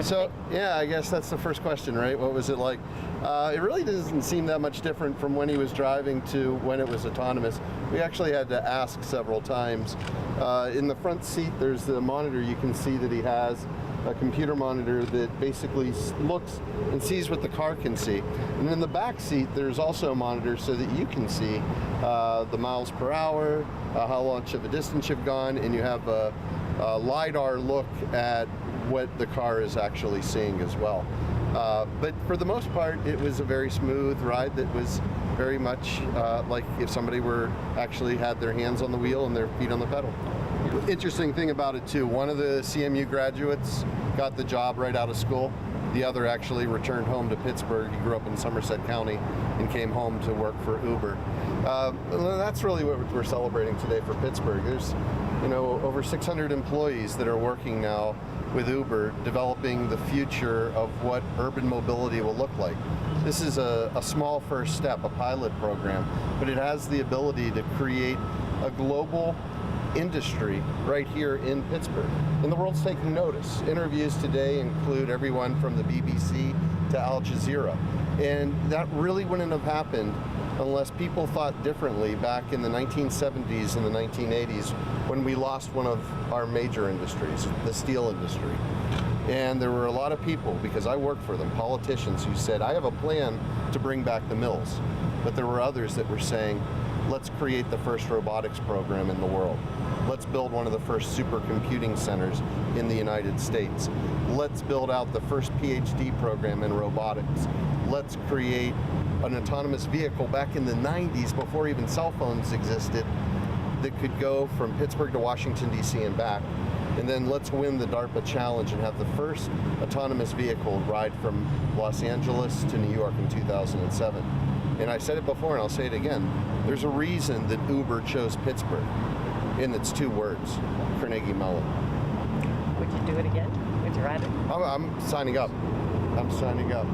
So, yeah, I guess that's the first question, right? What was it like? It really doesn't seem that much different from when he was driving to when it was autonomous. We actually had to ask several times. In the front seat, there's the monitor. You can see that he has a computer monitor that basically looks and sees what the car can see. And in the back seat, there's also a monitor so that you can see the miles per hour, how much of a distance you've gone, and you have a LiDAR look at what the car is actually seeing as well. But for the most part, it was a very smooth ride that was very much like if somebody were actually had their hands on the wheel and their feet on the pedal. Interesting thing about it too, one of the CMU graduates got the job right out of school. The other actually returned home to Pittsburgh. He grew up in Somerset County and came home to work for Uber. That's really what we're celebrating today for Pittsburgh. There's, over 600 employees that are working now with Uber, developing the future of what urban mobility will look like. This is a small first step, a pilot program, but it has the ability to create a global industry right here in Pittsburgh. And the world's taking notice. Interviews today include everyone from the BBC to Al Jazeera. And that really wouldn't have happened unless people thought differently back in the 1970s and the 1980s when we lost one of our major industries, the steel industry. And there were a lot of people, because I worked for them, politicians who said, I have a plan to bring back the mills. But there were others that were saying, let's create the first robotics program in the world. Let's build one of the first supercomputing centers in the United States. Let's build out the first PhD program in robotics. Let's create an autonomous vehicle back in the 90s, before even cell phones existed, that could go from Pittsburgh to Washington, D.C. and back. And then let's win the DARPA challenge and have the first autonomous vehicle ride from Los Angeles to New York in 2007. And I said it before and I'll say it again. There's a reason that Uber chose Pittsburgh, and it's two words, Carnegie Mellon. Would you do it again? Would you ride it? I'm signing up. I'm signing up.